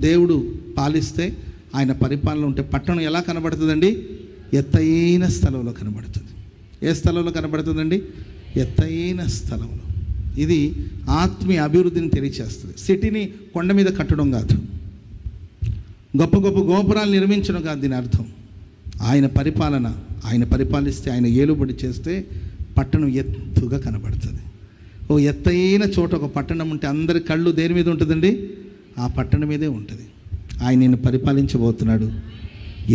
దేవుడు పాలిస్తే, ఆయన పరిపాలన ఉంటే పట్టణం ఎలా కనబడుతుందండి? ఎత్తైన స్థలంలో కనబడుతుంది. ఏ స్థలంలో కనబడుతుందండి? ఎత్తైన స్థలంలో. ఇది ఆత్మీయ అభివృద్ధిని తెలియచేస్తుంది. సిటీని కొండ మీద కట్టడం కాదు, గొప్ప గొప్ప గోపురాలు నిర్మించడం కాదు దీని అర్థం. ఆయన పరిపాలన, ఆయన పరిపాలిస్తే, ఆయన ఏలుబడి చేస్తే పట్టణం ఎత్తుగా కనబడుతుంది. ఓ ఎత్తైన చోట ఒక పట్టణం ఉంటే అందరి కళ్ళు దేని మీద ఉంటుందండి? ఆ పట్టణం మీదే ఉంటుంది. ఆయన నిన్ను పరిపాలించబోతున్నాడు.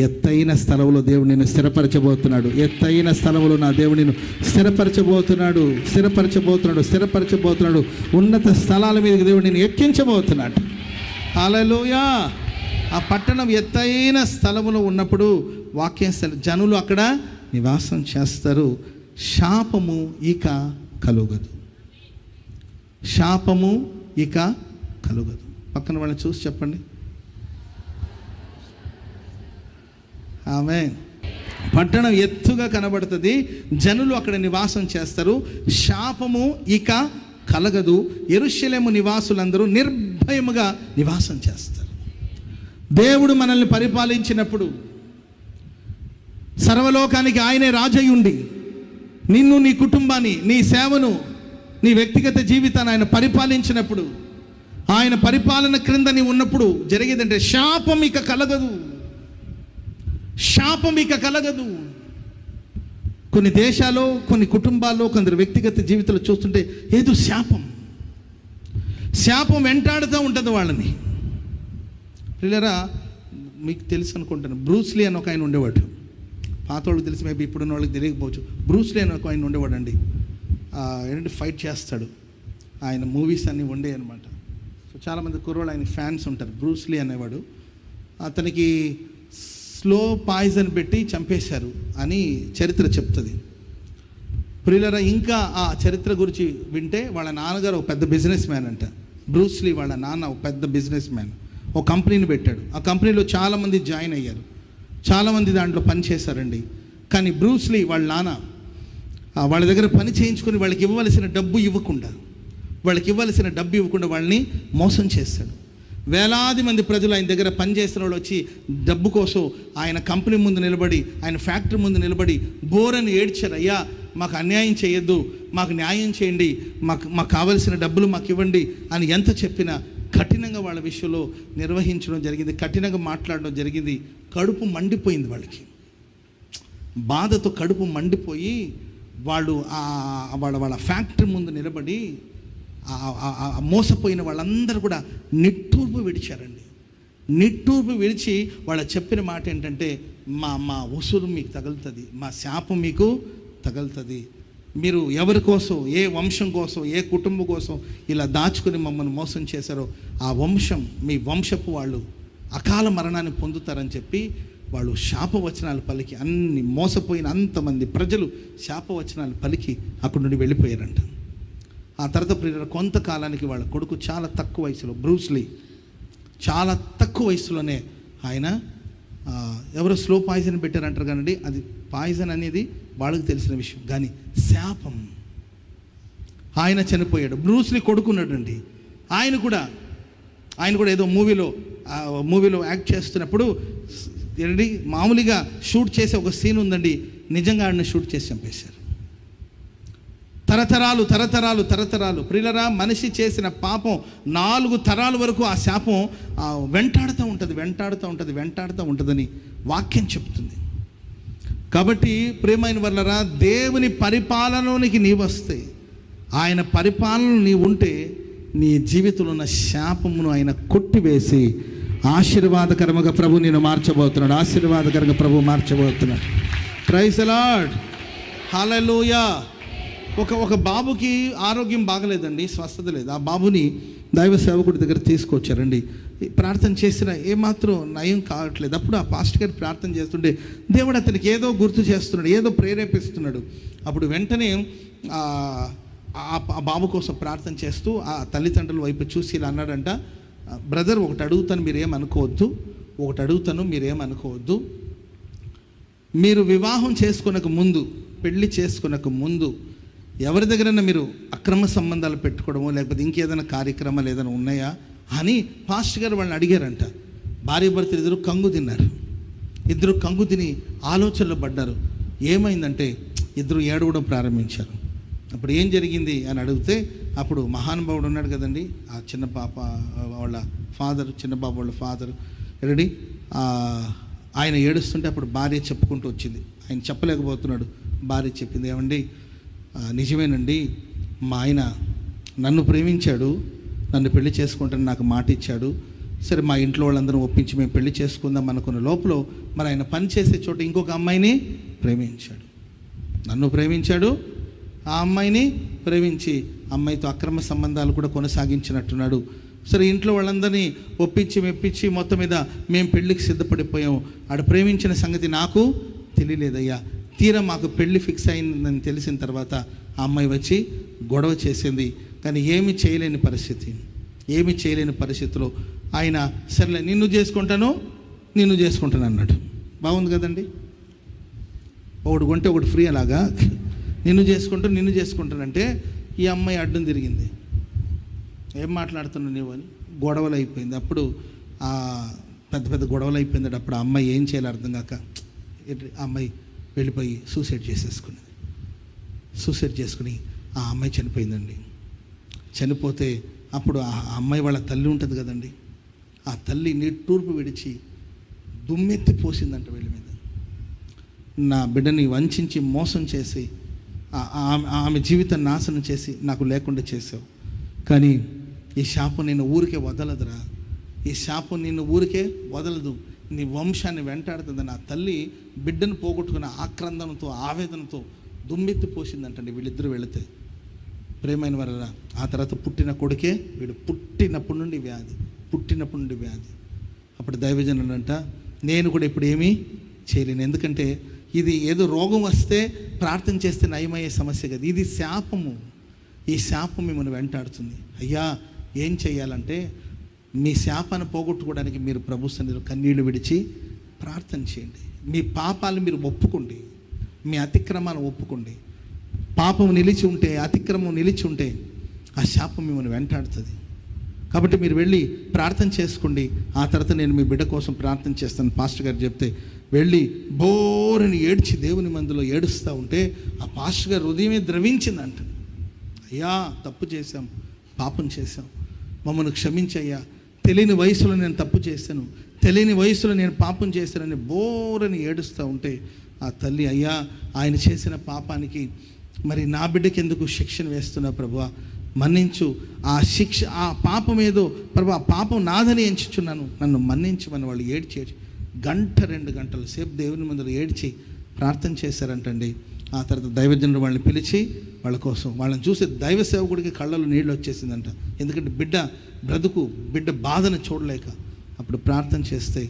ఎత్తైన స్థలంలో దేవుడు నిన్ను స్థిరపరచబోతున్నాడు. ఎత్తైన స్థలంలో నా దేవుడు నిన్ను స్థిరపరచబోతున్నాడు. ఉన్నత స్థలాల మీదకి దేవుడు నిన్ను ఎక్కించబోతున్నాడు. హల్లెలూయా. ఆ పట్టణం ఎత్తైన స్థలములో ఉన్నప్పుడు వాక్యం జనులు అక్కడ నివాసం చేస్తారు. శాపము ఇక కలుగదు. శాపము ఇక కలుగదు. పక్కన వాళ్ళని చూసి చెప్పండి. ఆమేన్. పట్టణం ఎత్తుగా కనబడుతుంది, జనులు అక్కడ నివాసం చేస్తారు. శాపము ఇక కలగదు. యెరూషలేము నివాసులందరూ నిర్భయముగా నివాసం చేస్తారు. దేవుడు మనల్ని పరిపాలించినప్పుడు, సర్వలోకానికి ఆయనే రాజయ్యుండి నిన్ను, నీ కుటుంబాన్ని, నీ సేవను, నీ వ్యక్తిగత జీవితాన్ని ఆయన పరిపాలించినప్పుడు, ఆయన పరిపాలన క్రింద నీ ఉన్నప్పుడు జరిగేదంటే శాపం ఇక కలగదు. శాపం ఇక కలగదు. కొన్ని దేశాల్లో, కొన్ని కుటుంబాల్లో, కొందరు వ్యక్తిగత జీవితంలో చూస్తుంటే ఏదో శాపం వెంటాడుతూ ఉంటుంది వాళ్ళని. పిల్లరా, మీకు తెలుసు అనుకుంటాను, బ్రూస్లీ అని ఒక ఆయన ఉండేవాడు. పాత వాళ్ళకి తెలిసి, మేబీ ఇప్పుడున్న వాళ్ళకి తెలియకపోవచ్చు. బ్రూస్లీ అని ఒక ఆయన ఉండేవాడు అండి. ఏంటంటే ఫైట్ చేస్తాడు. ఆయన మూవీస్ అన్నీ ఉండే అనమాట. సో చాలామంది కుర్రోళ్ళు ఆయన ఫ్యాన్స్ ఉంటారు. బ్రూస్లీ అనేవాడు. అతనికి స్లో పాయిజన్ పెట్టి చంపేశారు అని చరిత్ర చెప్తుంది. ప్రియులరా, ఇంకా ఆ చరిత్ర గురించి వింటే, వాళ్ళ నాన్నగారు ఒక పెద్ద బిజినెస్ మ్యాన్ అంట. బ్రూస్లీ వాళ్ళ నాన్న ఒక పెద్ద బిజినెస్ మ్యాన్. ఒక కంపెనీని పెట్టాడు. ఆ కంపెనీలో చాలామంది జాయిన్ అయ్యారు, చాలామంది దాంట్లో పని చేశారండి. కానీ బ్రూస్లీ వాళ్ళ నాన్న వాళ్ళ దగ్గర పని చేయించుకొని వాళ్ళకి ఇవ్వవలసిన డబ్బు ఇవ్వకుండా వాళ్ళని మోసం చేశాడు. వేలాది మంది ప్రజలు ఆయన దగ్గర పనిచేసిన వాళ్ళు వచ్చి డబ్బు కోసం ఆయన కంపెనీ ముందు నిలబడి, ఆయన ఫ్యాక్టరీ ముందు నిలబడి బోరని ఏడ్చారు. అయ్యా, మాకు అన్యాయం చేయొద్దు, మాకు న్యాయం చేయండి, మాకు కావలసిన డబ్బులు మాకు ఇవ్వండి అని ఎంత చెప్పినా కఠినంగా వాళ్ళ విషయంలో నిర్వహించడం జరిగింది, కఠినంగా మాట్లాడడం జరిగింది. కడుపు మండిపోయింది వాళ్ళకి. బాధతో కడుపు మండిపోయి వాళ్ళు వాళ్ళ ఫ్యాక్టరీ ముందు నిలబడి మోసపోయిన వాళ్ళందరూ కూడా నిట్టూర్పు విడిచారండి. నిట్టూర్పు విడిచి వాళ్ళ చెప్పిన మాట ఏంటంటే, మా ఉసురు మీకు తగులుతుంది, మా శాపం మీకు తగులుతుంది. మీరు ఎవరి కోసం, ఏ వంశం కోసం, ఏ కుటుంబం కోసం ఇలా దాచుకుని మమ్మల్ని మోసం చేశారో ఆ వంశం, మీ వంశపు వాళ్ళు అకాల మరణాన్ని పొందుతారని చెప్పి వాళ్ళు శాపవచనాలు పలికి, అన్ని మోసపోయిన అంతమంది ప్రజలు శాపవచనాలు పలికి అక్కడి నుండి వెళ్ళిపోయారంట. ఆ తర్వాత కొంతకాలానికి వాళ్ళ కొడుకు చాలా తక్కువ వయసులో, బ్రూస్లీ చాలా తక్కువ వయసులోనే ఆయన ఎవరో స్లో పాయిజన్ పెట్టారంటారు కానండి, అది పాయిజన్ అనేది వాళ్ళకి తెలిసిన విషయం, కానీ శాపం. ఆయన చనిపోయాడు. బ్రూస్లీ కొడుకున్నాడండి. ఆయన కూడా ఏదో మూవీలో యాక్ట్ చేస్తున్నప్పుడు ఏంటి, మామూలుగా షూట్ చేసే ఒక సీన్ ఉందండి, నిజంగా ఆయన షూట్ చేసి చంపేశారు. తరతరాలు ప్రియులరా, మనిషి చేసిన పాపం 4 తరాల వరకు ఆ శాపం వెంటాడుతూ ఉంటుందని వాక్యం చెప్తుంది. కాబట్టి ప్రియమైన వర్లరా, దేవుని పరిపాలనలోనికి నీ వస్తే, ఆయన పరిపాలన నీ ఉంటే, నీ జీవితంలో ఉన్న శాపమును ఆయన కొట్టివేసి ఆశీర్వాదకరంగా ప్రభు నేను మార్చబోతున్నాడు. Praise the Lord. హల్లెలూయా. ఒక బాబుకి ఆరోగ్యం బాగలేదండి, స్వస్థత లేదు. ఆ బాబుని దైవ సేవకుడి దగ్గర తీసుకొచ్చారండి. ప్రార్థన చేసినా ఏమాత్రం నయం కావట్లేదు. అప్పుడు ఆ పాస్టర్ గారు ప్రార్థన చేస్తుంటే దేవుడు అతనికి ఏదో గుర్తు చేస్తున్నాడు, ఏదో ప్రేరేపిస్తున్నాడు. అప్పుడు వెంటనే ఆ బాబు కోసం ప్రార్థన చేస్తూ ఆ తల్లిదండ్రుల వైపు చూసి ఇలా అన్నాడంట, బ్రదర్, ఒకటి అడుగుతాను, మీరేమనుకోవద్దు. మీరు వివాహం చేసుకునక ముందు, పెళ్లి చేసుకునక ముందు ఎవరి దగ్గరైనా మీరు అక్రమ సంబంధాలు పెట్టుకోవడమో లేకపోతే ఇంకేదైనా కార్యక్రమాలు ఏదైనా ఉన్నాయా అని పాస్టర్ గారు వాళ్ళని అడిగారంట. భార్య భర్తలు ఇద్దరు కంగు తిన్నారు. ఇద్దరు కంగు తిని ఆలోచనలో పడ్డారు. ఏమైందంటే ఇద్దరు ఏడవడం ప్రారంభించారు. అప్పుడు ఏం జరిగింది అని అడిగితే అప్పుడు మహానుభావుడు ఉన్నాడు కదండి, ఆ చిన్న పాప వాళ్ళ ఫాదర్, చిన్న బాబు వాళ్ళ ఫాదర్ రెడీ, ఆయన ఏడుస్తుంటే అప్పుడు భార్య చెప్పుకుంటూ వచ్చింది. ఆయన చెప్పలేకపోతున్నాడు. భార్య చెప్పింది, ఏమండి నిజమేనండి, మా ఆయన నన్ను ప్రేమించాడు, నన్ను పెళ్లి చేసుకుంటాను నాకు మాట ఇచ్చాడు. సరే మా ఇంట్లో వాళ్ళందరూ ఒప్పించి మేము పెళ్లి చేసుకుందాం అనుకున్న లోపల మరి ఆయన పని చేసే చోట ఇంకొక అమ్మాయిని ప్రేమించాడు. నన్ను ప్రేమించాడు, ఆ అమ్మాయిని ప్రేమించి అమ్మాయితో అక్రమ సంబంధాలు కూడా కొనసాగించినట్టున్నాడు. సరే ఇంట్లో వాళ్ళందరినీ ఒప్పించి మెప్పించి మొత్తం మీద మేము పెళ్ళికి సిద్ధపడిపోయాం. ఆడ ప్రేమించిన సంగతి నాకు తెలియలేదయ్యా. తీరా మాకు పెళ్ళి ఫిక్స్ అయిందని తెలిసిన తర్వాత ఆ అమ్మాయి వచ్చి గొడవ చేసింది. కానీ ఏమీ చేయలేని పరిస్థితిలో ఆయన సర్లే నిన్ను చేసుకుంటాను అన్నాడు. బాగుంది కదండి, ఒకడు కొంటే ఒకటి ఫ్రీ. అలాగా నిన్ను చేసుకుంటానంటే ఈ అమ్మాయి అడ్డం తిరిగింది. ఏం మాట్లాడుతున్నావు నీవు అని గొడవలు అయిపోయింది. అప్పుడు పెద్ద గొడవలు అయిపోయింది. అప్పుడు ఆ అమ్మాయి ఏం చేయాలో అర్థం కాక ఆ అమ్మాయి వెళ్ళిపోయి సూసైడ్ చేసుకుని ఆ అమ్మాయి చనిపోయిందండి. చనిపోతే అప్పుడు ఆ అమ్మాయి వాళ్ళ తల్లి ఉంటుంది కదండి, ఆ తల్లి నిట్టూర్పు విడిచి దుమ్మెత్తి పోసిందంట వీళ్ళ మీద. నా బిడ్డని వంచి మోసం చేసి ఆమె జీవితం నాశనం చేసి నాకు లేకుండా చేసావు. కానీ ఈ శాపం నిన్ను ఊరికే వదలదురా, ఈ శాపం నిన్ను ఊరికే వదలదు, నీ వంశాన్ని వెంటాడుతుంది. నా తల్లి బిడ్డను పోగొట్టుకున్న ఆక్రందనతో ఆవేదనతో దుమ్మెత్తి పోసిందంటండి వీళ్ళిద్దరూ వెళితే. ప్రేమైన వారరా, ఆ తర్వాత పుట్టిన కొడుకే వీడు. పుట్టినప్పటి నుండి వ్యాధి. అప్పుడు దైవజనుడు అంట, నేను కూడా ఇప్పుడు ఏమీ చేయలేను. ఎందుకంటే ఇది ఏదో రోగం వస్తే ప్రార్థన చేస్తే నయమయ్యే సమస్య కదా, ఇది శాపము. ఈ శాపం మిమ్మల్ని వెంటాడుతుంది. అయ్యా ఏం చేయాలంటే మీ శాపాన్ని పోగొట్టుకోవడానికి మీరు ప్రభు సన్నిధిలో కన్నీళ్లు విడిచి ప్రార్థన చేయండి. మీ పాపాలు మీరు ఒప్పుకోండి, మీ అతిక్రమాలు ఒప్పుకోండి. పాపం నిలిచి ఉంటే, అతిక్రమం నిలిచి ఉంటే ఆ శాపం మిమ్మల్ని వెంటాడుతుంది. కాబట్టి మీరు వెళ్ళి ప్రార్థన చేసుకోండి. ఆ తర్వాత నేను మీ బిడ్డ కోసం ప్రార్థన చేస్తాను పాస్టర్ గారు చెప్తే వెళ్ళి బోరని ఏడ్చి దేవుని మందిలో ఏడుస్తూ ఉంటే ఆ పాస్టర్ గారు హృదయమే ద్రవించిందంట. అయ్యా తప్పు చేశాం, పాపం చేశాం, మమ్మల్ని క్షమించయ్యా, తెలియని వయసులో నేను తప్పు చేశాను, తెలియని వయసులో నేను పాపం చేశానని బోరని ఏడుస్తూ ఉంటే ఆ తల్లి, అయ్యా ఆయన చేసిన పాపానికి మరి నా బిడ్డకి ఎందుకు శిక్షణ వేస్తున్నా ప్రభువా, మన్నించు, ఆ శిక్ష ఆ పాపం ఏదో ప్రభు, ఆ పాపం నాదని ఎంచుచున్నాను, నన్ను మన్నించమని వాళ్ళు ఏడ్చి 1-2 గంటల సేపు దేవుని ముందు ఏడ్చి ప్రార్థన చేశారంటండి. ఆ తర్వాత దైవజనుడు వాళ్ళని పిలిచి వాళ్ళ కోసం వాళ్ళని చూసి దైవ సేవకుడికి కళ్ళలో నీళ్ళు వచ్చేసిందంట. ఎందుకంటే బిడ్డ బాధను చూడలేక అప్పుడు ప్రార్థన చేస్తే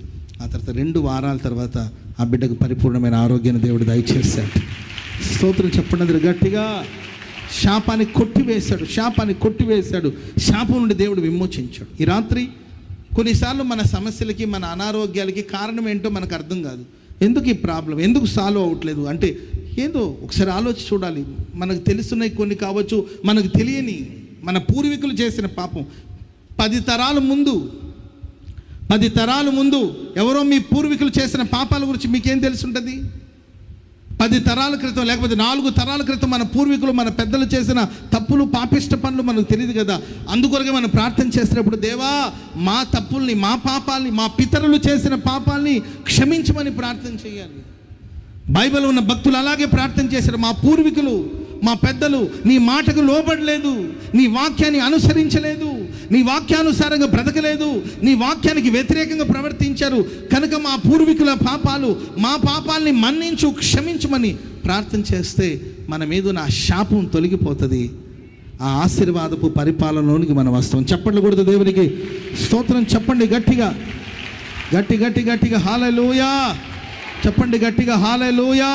ఆ తర్వాత 2 వారాల తర్వాత ఆ బిడ్డకు పరిపూర్ణమైన ఆరోగ్యాన్ని దేవుడు దయచేశాడు. స్తోత్రం చెప్పండి గట్టిగా. శాపాన్ని కొట్టివేశాడు, శాపం నుండి దేవుడు విమోచించాడు. ఈ రాత్రి కొన్నిసార్లు మన సమస్యలకి, మన అనారోగ్యాలకి కారణం ఏంటో మనకు అర్థం కాదు. ఎందుకు ఈ ప్రాబ్లం, ఎందుకు సాల్వ్ అవ్వట్లేదు అంటే ఏదో ఒకసారి ఆలోచించి చూడాలి. మనకు తెలుస్తున్నాయి కొన్ని కావచ్చు, మనకు తెలియని మన పూర్వీకులు చేసిన పాపం 10 తరాల ముందు ఎవరో మీ పూర్వీకులు చేసిన పాపాల గురించి మీకేం తెలిసి ఉంటుంది? 10 తరాల క్రితం లేకపోతే 4 తరాల క్రితం మన పూర్వీకులు, మన పెద్దలు చేసిన తప్పులు, పాపిష్ట పనులు మనకు తెలియదు కదా. అందుకొరకే మనం ప్రార్థన చేసినప్పుడు దేవా మా తప్పుల్ని, మా పాపాలని, మా పితరులు చేసిన పాపాలని క్షమించమని ప్రార్థన చేయాలి. బైబిల్ ఉన్న భక్తులు అలాగే ప్రార్థన చేశారు. మా పూర్వీకులు, మా పెద్దలు నీ మాటకు లోబడలేదు, నీ వాక్యాన్ని అనుసరించలేదు, నీ వాక్యానుసారంగా బ్రతకలేదు, నీ వాక్యానికి వ్యతిరేకంగా ప్రవర్తించారు కనుక మా పూర్వీకుల పాపాలు, మా పాపాలని మన్నించు, క్షమించమని ప్రార్థన చేస్తే మన మీద నా శాపం తొలగిపోతుంది. ఆ ఆశీర్వాదపు పరిపాలనలోనికి మనం వస్తాం. చెప్పండి కూడదు దేవునికి స్తోత్రం. చెప్పండి గట్టిగా హల్లెలూయా. చెప్పండి గట్టిగా హల్లెలూయా.